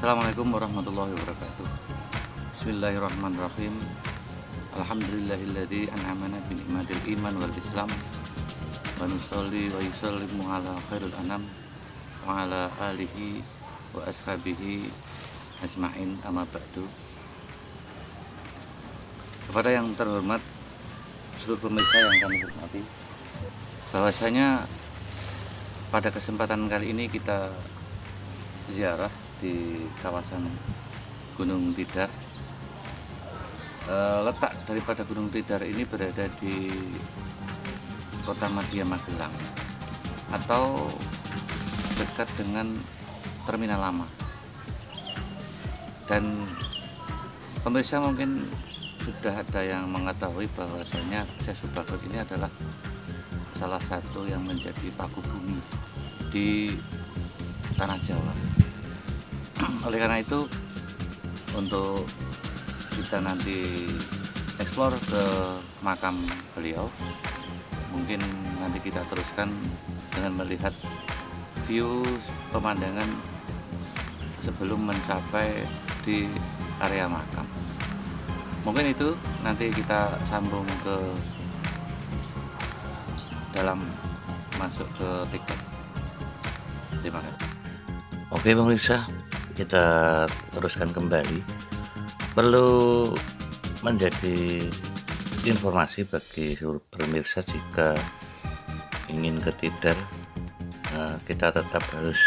Assalamualaikum warahmatullahi wabarakatuh. Bismillahirrahmanirrahim. Alhamdulillahilladzi an'amana bi ni'matil iman wal islam wa nusolli wa yusallimu ala khairil anam wa ala alihi wa ashabihi ajma'in, amma ba'du. Kepada yang terhormat seluruh pemirsa yang kami hormati, bahwasanya pada kesempatan kali ini kita ziarah di kawasan Gunung Tidar. Letak daripada Gunung Tidar ini berada di Kota Madya Magelang atau dekat dengan Terminal Lama. Dan pemirsa mungkin sudah ada yang mengetahui bahwasanya Syekh Subakir ini adalah salah satu yang menjadi paku bumi di tanah Jawa. Oleh karena itu, untuk kita nanti eksplor ke makam beliau, mungkin nanti kita teruskan dengan melihat view pemandangan sebelum mencapai di area makam. Mungkin itu nanti kita sambung ke dalam, masuk ke TikTok. Terima kasih. Oke pemirsa, kita teruskan kembali. Perlu menjadi informasi bagi seluruh pemirsa, jika ingin ke Tidar, kita tetap harus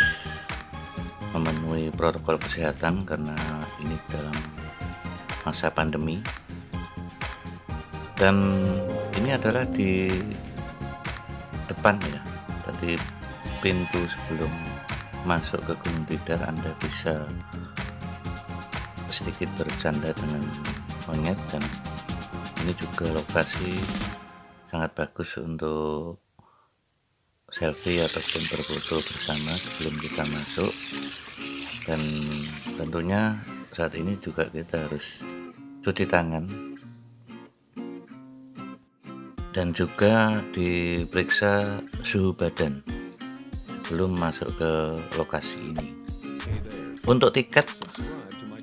memenuhi protokol kesehatan karena ini dalam masa pandemi. Dan ini adalah di depan ya, tadi pintu sebelum masuk ke Gunung Tidar. Anda bisa sedikit bercanda dengan monyet, dan ini juga lokasi sangat bagus untuk selfie ataupun berfoto bersama sebelum kita masuk. Dan tentunya saat ini juga kita harus cuci tangan dan juga diperiksa suhu badan sebelum masuk ke lokasi ini. Untuk tiket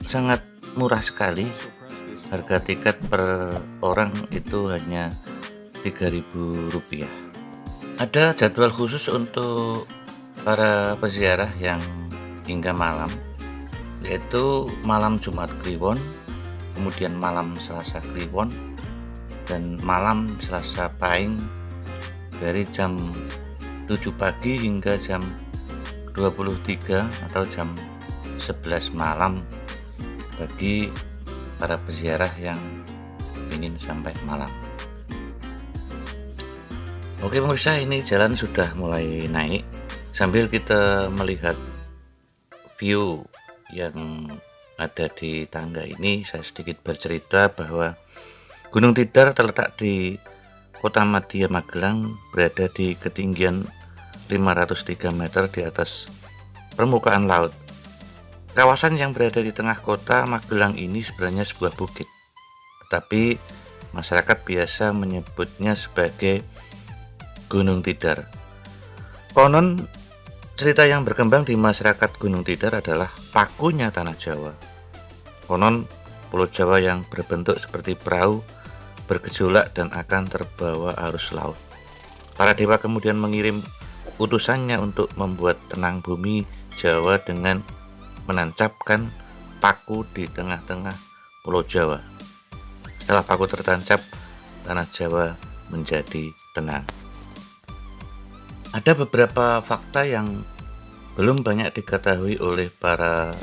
sangat murah sekali. Harga tiket per orang itu hanya Rp3.000. Ada jadwal khusus untuk para peziarah yang hingga malam, yaitu malam Jumat Kliwon, kemudian malam Selasa Kliwon, dan malam Selasa Pahing dari jam 7 pagi hingga jam 23 atau jam 11 malam bagi para peziarah yang ingin sampai malam. Oke pemirsa, ini jalan sudah mulai naik. Sambil kita melihat view yang ada di tangga ini, saya sedikit bercerita bahwa Gunung Tidar terletak di Kota Madya Magelang, berada di ketinggian 503 meter di atas permukaan laut. Kawasan yang berada di tengah kota Magelang ini sebenarnya sebuah bukit, tetapi masyarakat biasa menyebutnya sebagai Gunung Tidar. Konon cerita yang berkembang di masyarakat Gunung Tidar adalah pakunya tanah Jawa. Konon Pulau Jawa yang berbentuk seperti perahu bergejolak dan akan terbawa arus laut. Para dewa kemudian mengirim utusannya untuk membuat tenang bumi Jawa dengan menancapkan paku di tengah-tengah Pulau Jawa. Setelah paku tertancap, tanah Jawa menjadi tenang. Ada beberapa fakta yang belum banyak diketahui oleh para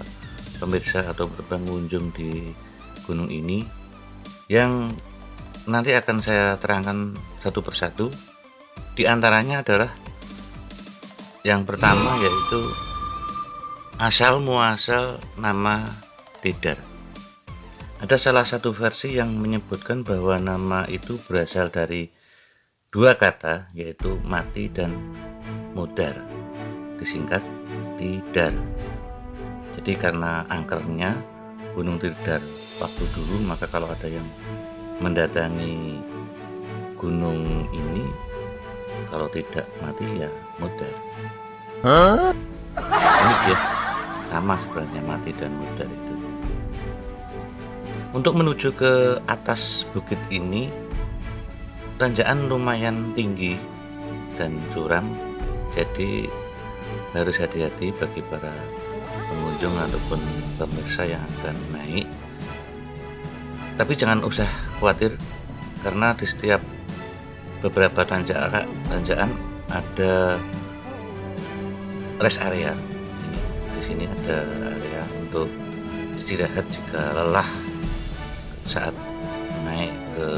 pemirsa atau pengunjung di gunung ini, yang nanti akan saya terangkan satu persatu. Di antaranya adalah yang pertama, yaitu asal muasal nama Tidar. Ada salah satu versi yang menyebutkan bahwa nama itu berasal dari dua kata, yaitu mati dan mudar, disingkat Tidar. Jadi karena angkernya Gunung Tidar waktu dulu, maka kalau ada yang mendatangi gunung ini, kalau tidak mati ya mudar. Ini dia sama sebenarnya mati dan muda itu. Untuk menuju ke atas bukit ini, tanjakan lumayan tinggi dan curam, jadi harus hati-hati bagi para pengunjung ataupun pemirsa yang akan naik. Tapi jangan usah khawatir, karena di setiap beberapa tanjakan ada rest area. Di sini ada area untuk istirahat jika lelah saat naik ke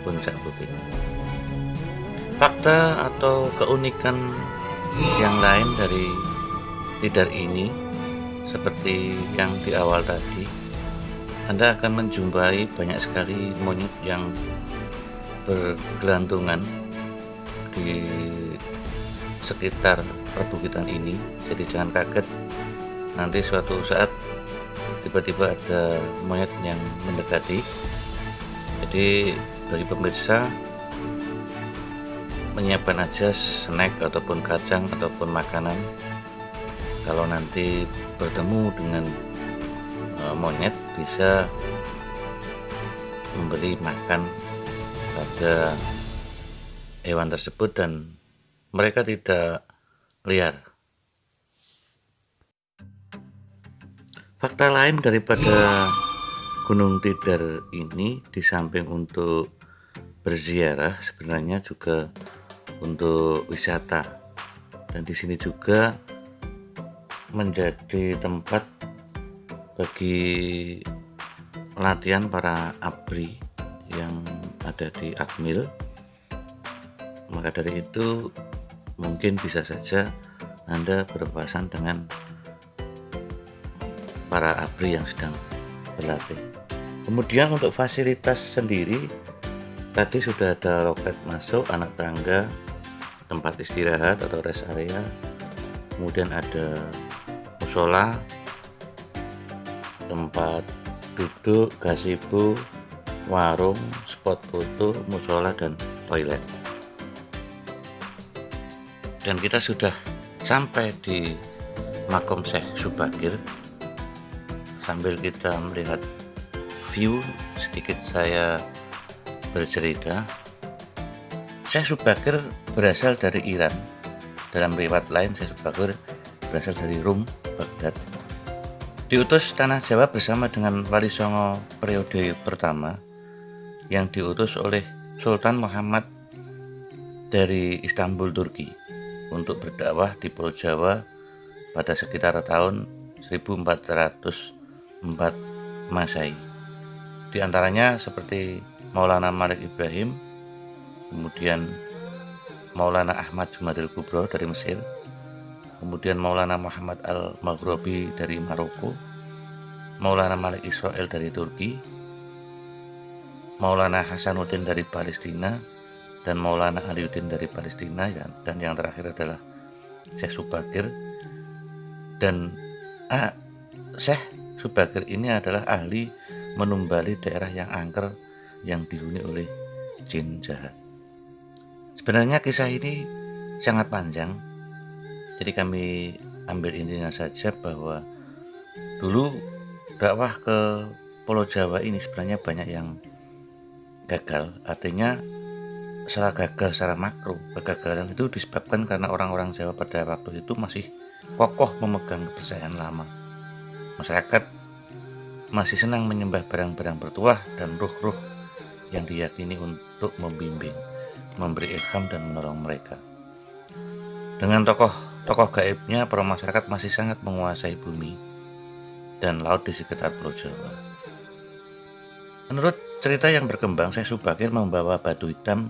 puncak bukit. Fakta atau keunikan yang lain dari Tidar ini, seperti yang di awal tadi, Anda akan menjumpai banyak sekali monyet yang bergelantungan di sekitar perbukitan ini. Jadi jangan kaget nanti suatu saat tiba-tiba ada monyet yang mendekati. Jadi bagi pemirsa, menyiapkan aja snack ataupun kacang ataupun makanan. Kalau nanti bertemu dengan monyet, bisa memberi makan pada hewan tersebut dan mereka tidak liar. Fakta lain daripada Gunung Tidar ini, di samping untuk berziarah, sebenarnya juga untuk wisata. Dan di sini juga menjadi tempat bagi latihan para ABRI yang ada di Akmil. Maka dari itu mungkin bisa saja Anda berpapasan dengan para ABRI yang sedang berlatih. Kemudian untuk fasilitas sendiri, tadi sudah ada loket masuk, anak tangga, tempat istirahat atau rest area, kemudian ada musola, tempat duduk, gazebo, warung, spot foto, musola, dan toilet. Dan kita sudah sampai di Makom Syekh Subakir. Sambil kita melihat view, sedikit saya bercerita. Syekh Subakir berasal dari Iran. Dalam riwayat lain, Syekh Subakir berasal dari Rum, Baghdad. Diutus tanah Jawa bersama dengan Wali Songo periode pertama yang diutus oleh Sultan Muhammad dari Istanbul, Turki, untuk berdakwah di Pulau Jawa pada sekitar tahun 1404 Masehi. Di antaranya seperti Maulana Malik Ibrahim, kemudian Maulana Ahmad Jumadil Kubro dari Mesir, kemudian Maulana Muhammad Al-Maghribi dari Maroko, Maulana Malik Israel dari Turki, Maulana Hasanuddin dari Palestina, dan Maulana Aliuddin dari Palestina, dan yang terakhir adalah Syekh Subakir. Dan Syekh Subakir ini adalah ahli menumbali daerah yang angker yang dihuni oleh jin jahat. Sebenarnya kisah ini sangat panjang, jadi kami ambil intinya saja bahwa dulu dakwah ke Pulau Jawa ini sebenarnya banyak yang gagal. Artinya salah gagal secara makro. Kegagalan itu disebabkan karena orang-orang Jawa pada waktu itu masih kokoh memegang kepercayaan lama. Masyarakat masih senang menyembah barang-barang bertuah dan ruh-ruh yang diyakini untuk membimbing, memberi ilham dan menolong mereka. Dengan tokoh gaibnya, para masyarakat masih sangat menguasai bumi dan laut di sekitar Pulau Jawa. Menurut cerita yang berkembang, Syekh Subakir membawa batu hitam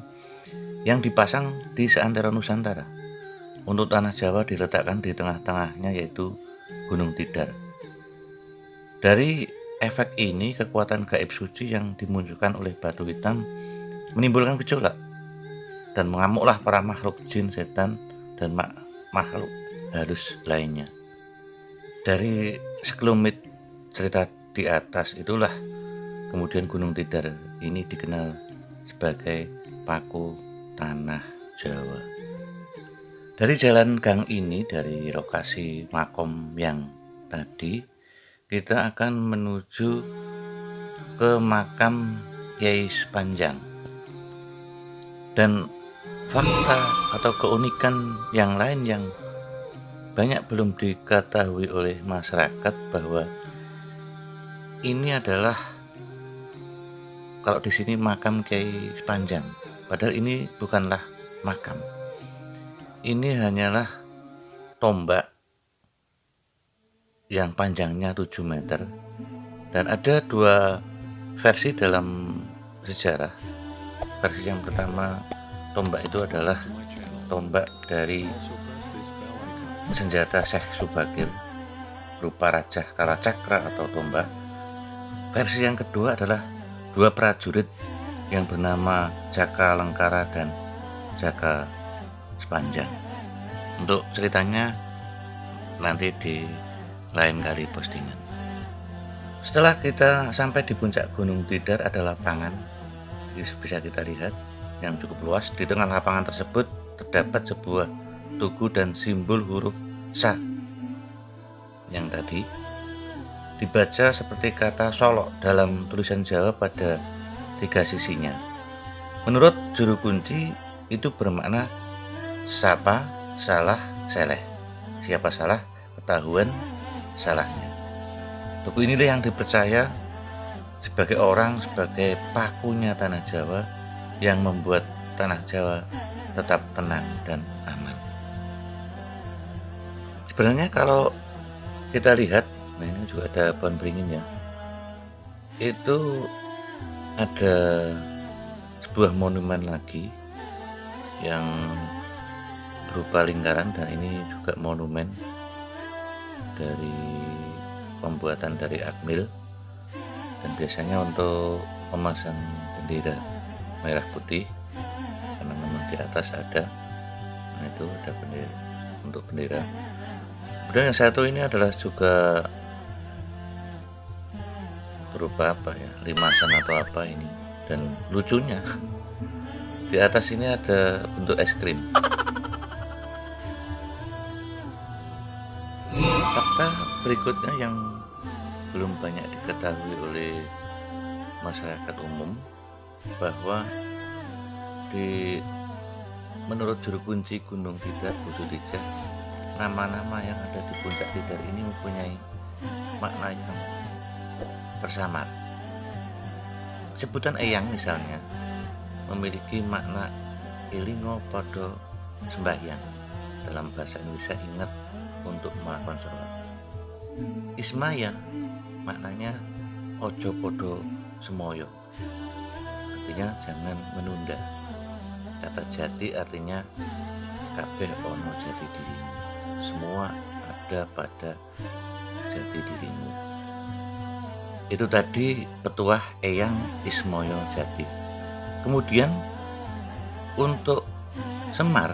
yang dipasang di seantero Nusantara. Untuk tanah Jawa diletakkan di tengah-tengahnya, yaitu Gunung Tidar. Dari efek ini, kekuatan gaib suci yang dimunculkan oleh batu hitam menimbulkan gejolak, dan mengamuklah para makhluk jin, setan, dan makhluk halus lainnya. Dari sekelumit cerita di atas itulah kemudian Gunung Tidar ini dikenal sebagai Paku Tanah Jawa. Dari jalan gang ini, dari lokasi makom yang tadi, kita akan menuju ke makam Kiai Sepanjang. Dan fakta atau keunikan yang lain yang banyak belum diketahui oleh masyarakat bahwa ini adalah, kalau di sini makam Kiai Sepanjang, padahal ini bukanlah makam. Ini hanyalah tombak yang panjangnya 7 meter, dan ada dua versi dalam sejarah. Versi yang pertama, tombak itu adalah tombak dari senjata Syekh Subakir berupa Raja Kalacakra atau tombak. Versi yang kedua adalah dua prajurit yang bernama Jaka Lengkara dan Jaka Sepanjang. Untuk ceritanya nanti di lain kali postingan. Setelah kita sampai di puncak Gunung Tidar, ada lapangan, bisa kita lihat, yang cukup luas. Di tengah lapangan tersebut terdapat sebuah tugu dan simbol huruf Sa yang tadi dibaca seperti kata Solok dalam tulisan Jawa pada 3 sisinya. Menurut juru kunci itu bermakna sapa, salah, seleh. Siapa salah, ketahuan salahnya. Tugu inilah yang dipercaya sebagai pakunya tanah Jawa yang membuat tanah Jawa tetap tenang dan aman. Sebenarnya kalau kita lihat, nah ini juga ada pohon beringin ya, itu ada sebuah monumen lagi yang berupa lingkaran, dan ini juga monumen dari pembuatan dari Akmil, dan biasanya untuk memasang bendera merah putih, karena memang di atas ada, nah itu ada bendera untuk bendera. Kemudian yang satu ini adalah juga berupa apa ya, limasan atau apa ini, dan lucunya di atas ini ada bentuk es krim. Fakta berikutnya yang belum banyak diketahui oleh masyarakat umum, bahwa menurut juru kunci Gunung Tidar, Bu Sudijah, nama-nama yang ada di puncak Tidar ini mempunyai makna yang bersamar. Sebutan Eyang misalnya memiliki makna elingo podo sembahyang, dalam bahasa Indonesia ingat untuk melakukan sholat. Ismaya maknanya ojo podo semoyo, artinya jangan menunda. Kata jati artinya kabeh ono jati dirimu, semua ada pada jati dirimu. Itu tadi petuah Eyang Ismoyo Jati. Kemudian untuk Semar,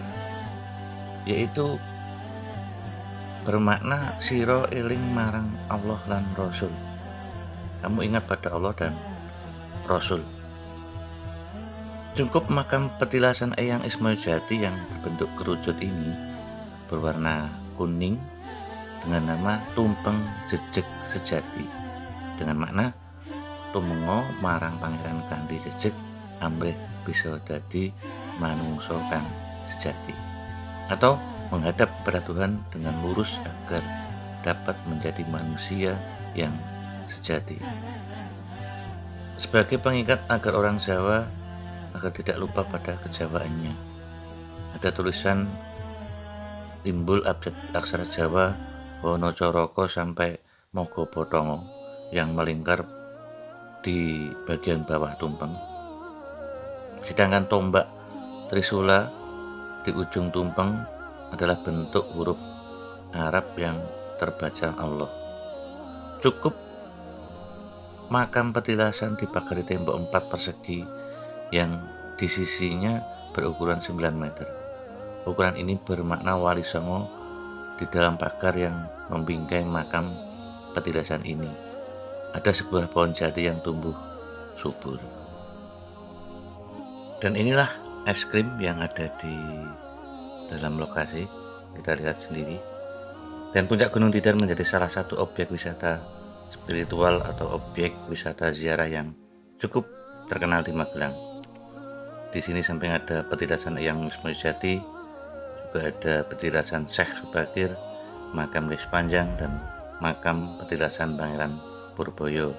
yaitu bermakna siro eling marang Allah lan Rasul. Kamu ingat pada Allah dan Rasul. Cukup makam petilasan Eyang Ismoyo Jati yang berbentuk kerucut ini berwarna kuning dengan nama Tumpeng Jejeg Sejati, dengan makna tumengo marang Pangeran Kandi Jejeg amrih bisa dadi manungso kang sejati, atau menghadap kepada Tuhan dengan lurus agar dapat menjadi manusia yang sejati. Sebagai pengingat agar orang Jawa agar tidak lupa pada kejawaannya, ada tulisan timbul abjad aksara Jawa Wonocoroko sampai Mogopotongo yang melingkar di bagian bawah tumpeng. Sedangkan tombak Trisula di ujung tumpeng adalah bentuk huruf Arab yang terbaca Allah. Cukup makam petilasan dipagari tembok 4 persegi yang di sisinya berukuran 9 meter. Ukuran ini bermakna Wali Songo di dalam pagar yang membingkai makam petilasan ini. Ada sebuah pohon jati yang tumbuh subur. Dan inilah es krim yang ada di dalam lokasi. Kita lihat sendiri. Dan Puncak Gunung Tidar menjadi salah satu objek wisata spiritual atau objek wisata ziarah yang cukup terkenal di Magelang. Di sini samping ada Petilasan Eyang Wismojati, juga ada Petilasan Syekh Subakir, makam Lis Panjang, dan makam Petilasan Pangeran Purboyo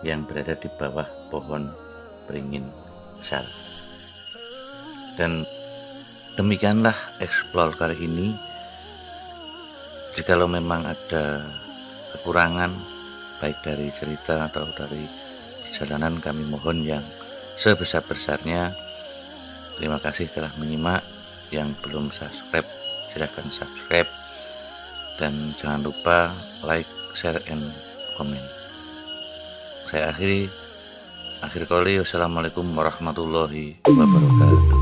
yang berada di bawah pohon beringin besar. Dan demikianlah eksplor kali ini. Jikalau memang ada kekurangan baik dari cerita atau dari perjalanan, kami mohon yang sebesar-besarnya. Terima kasih telah menyimak. Yang belum subscribe silahkan subscribe, dan jangan lupa like, share, and comment. Saya akhir kali, wassalamualaikum warahmatullahi wabarakatuh.